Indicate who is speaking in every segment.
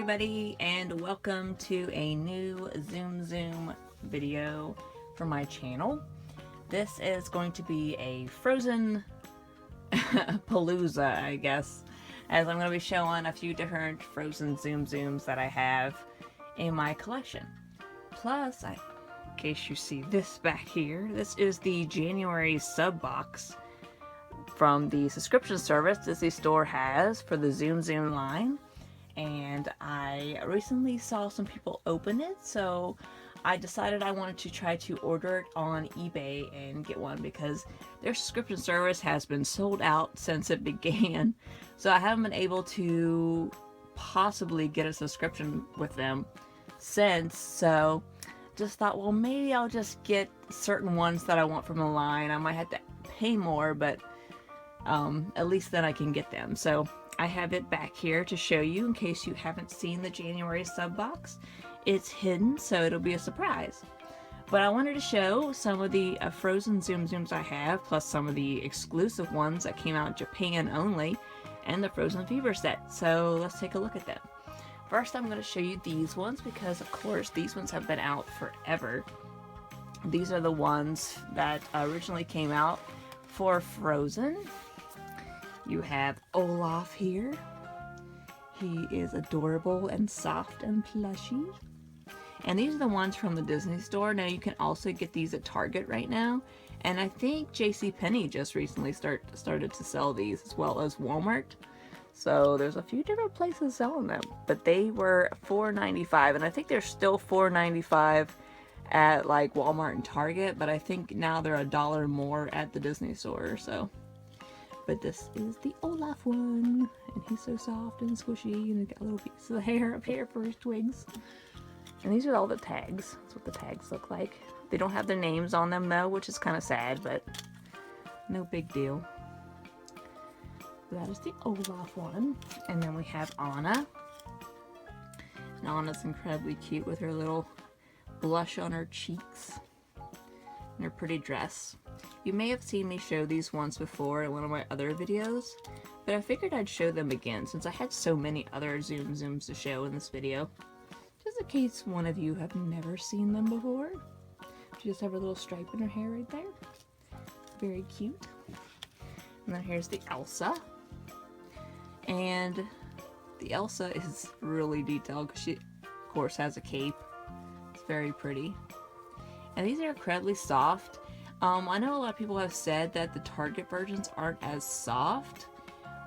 Speaker 1: everybody, and welcome to a new Tsum Tsum video for my channel. This is going to be a Frozen palooza, I guess, as I'm going to be showing a few different Frozen Tsum Tsums that I have in my collection. Plus, in case you see this back here, this is the January sub box from the subscription service Disney Store has for the Tsum Tsum line. And I recently saw some people open it, so I decided I wanted to try to order it on eBay and get one because their subscription service has been sold out since it began. So I haven't been able to possibly get a subscription with them since, so just thought, well, maybe I'll just get certain ones that I want from the line. I might have to pay more, but at least then I can get them. So I have it back here to show you in case you haven't seen the January sub box. It's hidden, so it'll be a surprise. But I wanted to show some of the Frozen Tsum Tsums I have, plus some of the exclusive ones that came out in Japan only, and the Frozen Fever set. So let's take a look at them. First, I'm going to show you these ones because, of course, these ones have been out forever. These are the ones that originally came out for Frozen. You have Olaf here. He is adorable and soft and plushy. And these are the ones from the Disney Store. Now you can also get these at Target right now. And I think JCPenney just recently started to sell these, as well as Walmart. So there's a few different places selling them. But they were $4.95, and I think they're still $4.95 at like Walmart and Target. But I think now they're $1 more at the Disney Store. So. But this is the Olaf one, and he's so soft and squishy, and he's got little pieces of hair up here for his twigs. And these are all the tags. That's what the tags look like. They don't have their names on them though, which is kind of sad, but no big deal. That is the Olaf one. And then we have Anna. And Anna's incredibly cute with her little blush on her cheeks and her pretty dress. You may have seen me show these once before in one of my other videos, but I figured I'd show them again since I had so many other Tsum Tsums to show in this video. Just in case one of you have never seen them before. She just have her little stripe in her hair right there. Very cute. And then here's the Elsa. And the Elsa is really detailed because she, of course, has a cape. It's very pretty. And these are incredibly soft. I know a lot of people have said that the Target versions aren't as soft,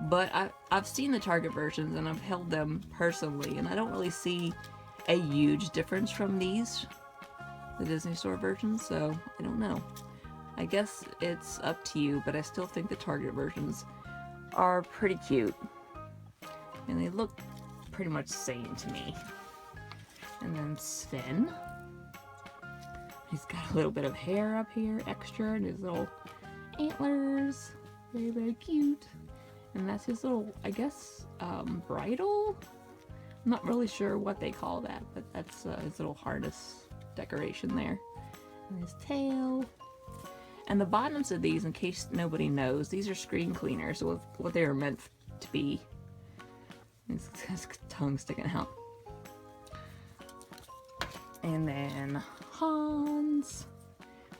Speaker 1: but I've seen the Target versions and I've held them personally, and I don't really see a huge difference from these, the Disney Store versions, so I don't know. I guess it's up to you, but I still think the Target versions are pretty cute, and they look pretty much the same to me. And then Sven. He's got a little bit of hair up here, extra, and his little antlers. Very, very cute. And that's his little, I guess, bridle? I'm not really sure what they call that, but that's his little harness decoration there. And his tail. And the bottoms of these, in case nobody knows, these are screen cleaners, so what they are meant to be. His tongue sticking out. And then Hans,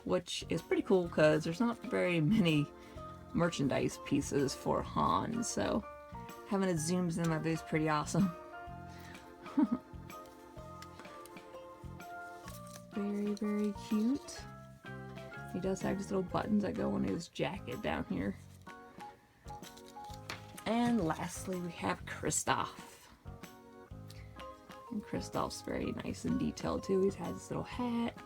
Speaker 1: which is pretty cool because there's not very many merchandise pieces for Hans, so having a Tsum Tsum of is pretty awesome. Very, very cute. He does have these little buttons that go on his jacket down here. And lastly, we have Kristoff. And Kristoff's very nice and detailed too. He's had this little hat.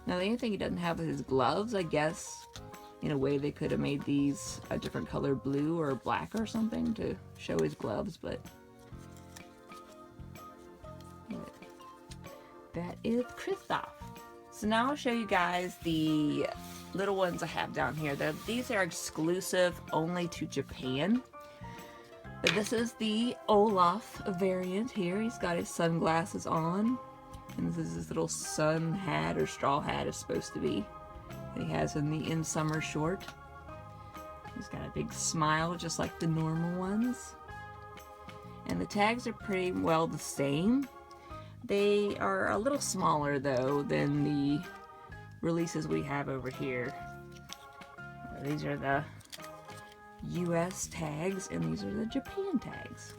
Speaker 1: Now the only thing he doesn't have is his gloves. I guess in a way they could have made these a different color, blue or black or something, to show his gloves, but that is Kristoff. So now I'll show you guys the little ones I have down here. These are exclusive only to Japan. But this is the Olaf variant here. He's got his sunglasses on. And this is his little sun hat, or straw hat is supposed to be, that he has in the In Summer short. He's got a big smile just like the normal ones. And the tags are pretty well the same. They are a little smaller though than the releases we have over here. These are the US tags and these are the Japan tags.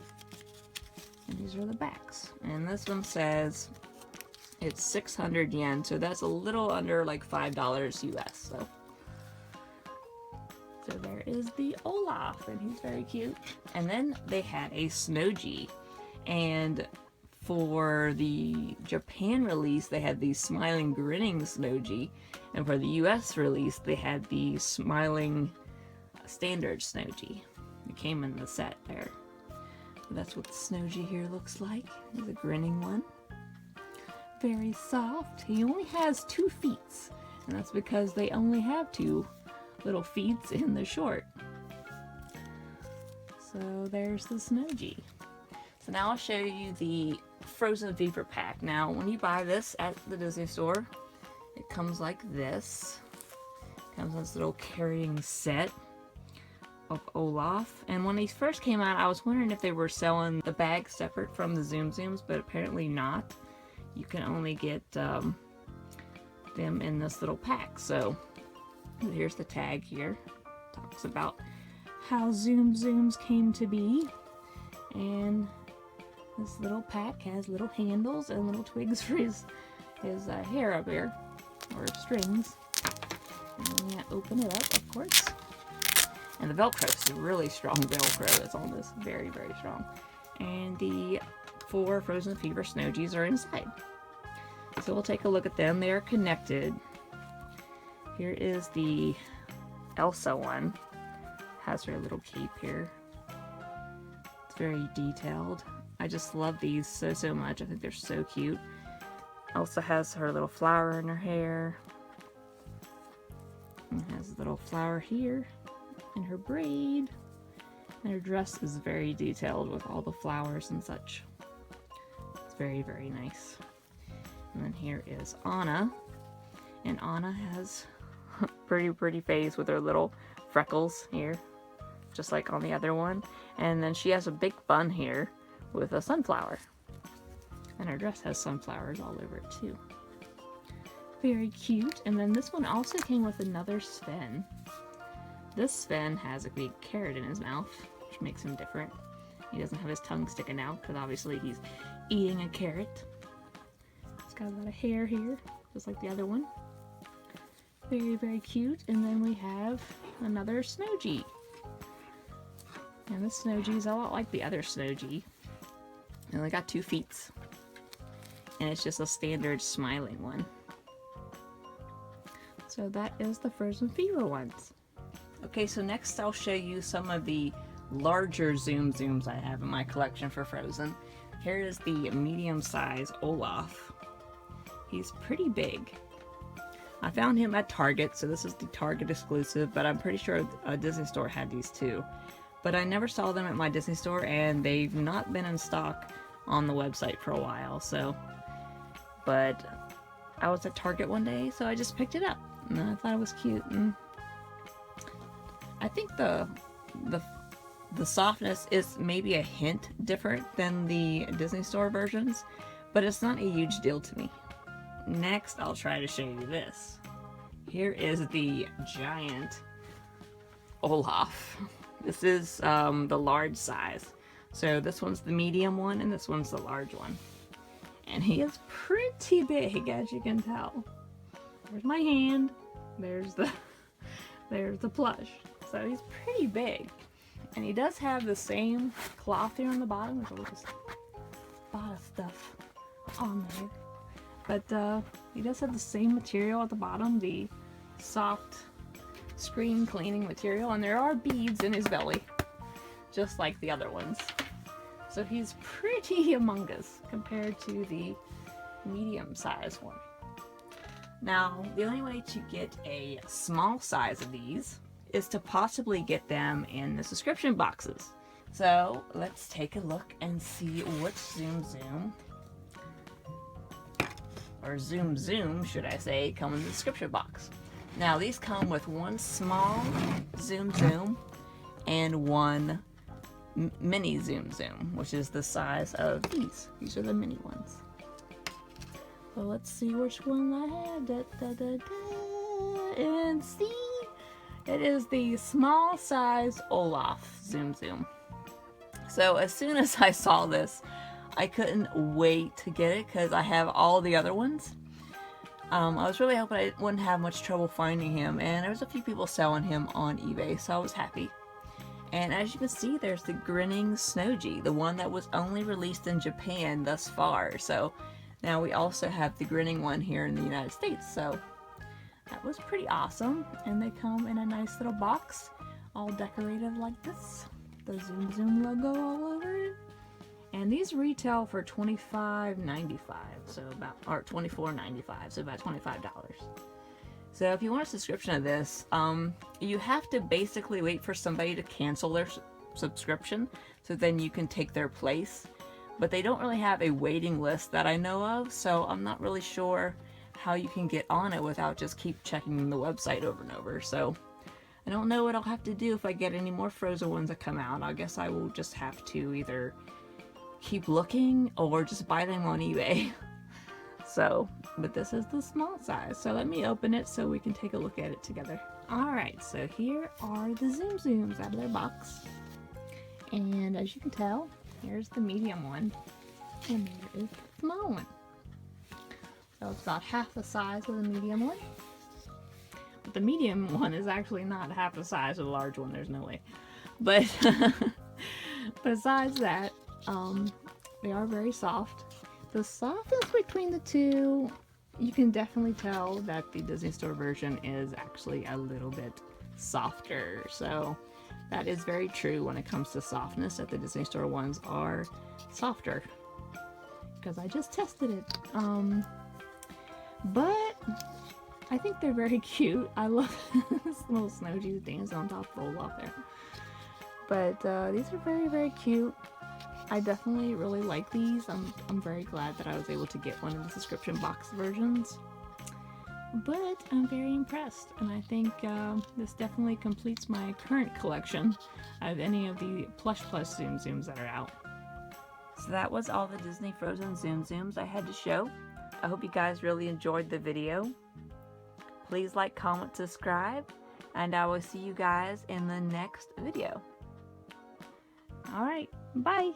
Speaker 1: And these are the backs. And this one says it's 600 yen, so that's a little under like $5 US. So there is the Olaf, and he's very cute. And then they had a Snowgy, and for the Japan release they had the smiling grinning Snowgy, and for the US release they had the smiling standard Snowgy. It came in the set there. So that's what the Snowgy here looks like. He's a grinning one. Very soft. He only has 2 feet, and that's because they only have 2 little feet in the short. So there's the Snowgy. So now I'll show you the Frozen Fever pack. Now when you buy this at the Disney store, it comes like this. It comes in this little carrying set of Olaf. And when these first came out, I was wondering if they were selling the bag separate from the Tsum Tsums, but apparently not. You can only get them in this little pack. So here's the tag here. Talks about how Tsum Tsums came to be. And this little pack has little handles and little twigs for his hair up here, or strings. And then you open it up, of course. And the Velcro is really strong Velcro. It's on this, very, very strong. And the 4 Frozen Fever Snowgies are inside. So we'll take a look at them. They are connected. Here is the Elsa one. Has her little cape here. It's very detailed. I just love these so much. I think they're so cute. Elsa has her little flower in her hair. And has a little flower here in her braid. And her dress is very detailed with all the flowers and such. It's very, very nice. And then here is Anna. And Anna has a pretty face with her little freckles here, just like on the other one. And then she has a big bun here with a sunflower. And her dress has sunflowers all over it too. Very cute. And then this one also came with another Sven. This Sven has a big carrot in his mouth, which makes him different. He doesn't have his tongue sticking out because obviously he's eating a carrot. It's got a lot of hair here, just like the other one. Very, very cute. And then we have another Snowgy. And this Snowgy is a lot like the other Snowgy. It only got 2 feet. And it's just a standard smiling one. So that is the Frozen Fever ones. Okay, so next I'll show you some of the larger Tsum Tsums I have in my collection for Frozen. Here is the medium size Olaf. He's pretty big. I found him at Target, so this is the Target exclusive, but I'm pretty sure a Disney store had these too. But I never saw them at my Disney store, and they've not been in stock on the website for a while, so. But I was at Target one day, so I just picked it up, and I thought it was cute. And I think the softness is maybe a hint different than the Disney store versions, but it's not a huge deal to me. Next, I'll try to show you this. Here is the giant Olaf. This is the large size. So this one's the medium one, and this one's the large one. And he is pretty big, as you can tell. There's my hand. There's the plush. So he's pretty big. And he does have the same cloth here on the bottom. There's a lot of stuff on there. But he does have the same material at the bottom, the soft screen cleaning material, and there are beads in his belly, just like the other ones. So he's pretty humongous compared to the medium size one. Now, the only way to get a small size of these is to possibly get them in the subscription boxes. So let's take a look and see what Tsum Tsum, or Tsum Tsum should I say, come in the description box. Now these come with one small Tsum Tsum and one mini Tsum Tsum, which is the size of these. These are the mini ones. So let's see which one I have. And see, it is the small size Olaf Tsum Tsum. So as soon as I saw this, I couldn't wait to get it because I have all the other ones. I was really hoping I wouldn't have much trouble finding him, and there was a few people selling him on eBay, so I was happy. And as you can see, there's the grinning Snowgy, the one that was only released in Japan thus far. So now we also have the grinning one here in the United States, so that was pretty awesome. And they come in a nice little box, all decorated like this. The Tsum Tsum logo all over it. And these retail for $25.95, so about, or $24.95, so about $25. So if you want a subscription of this, you have to basically wait for somebody to cancel their subscription, so then you can take their place. But they don't really have a waiting list that I know of, so I'm not really sure how you can get on it without just keep checking the website over and over. So I don't know what I'll have to do if I get any more Frozen ones that come out. I guess I will just have to either keep looking or just buy them on eBay. So, but this is the small size, so let me open it so we can take a look at it together. Alright, so here are the Tsum Tsums out of their box, and as you can tell, here's the medium one and there is the small one. So it's about half the size of the medium one, but the medium one is actually not half the size of the large one, there's no way. But besides that, they are very soft. The softness between the two, you can definitely tell that the Disney Store version is actually a little bit softer. So that is very true when it comes to softness, that the Disney Store ones are softer. Because I just tested it. But I think they're very cute. I love this little Snowgy dancing on top of Olaf there. But these are very, very cute. I definitely really like these. I'm very glad that I was able to get one of the subscription box versions. But I'm very impressed, and I think this definitely completes my current collection of any of the plush Tsum Tsums that are out. So that was all the Disney Frozen Tsum Tsums I had to show. I hope you guys really enjoyed the video. Please like, comment, subscribe, and I will see you guys in the next video. Alright, bye!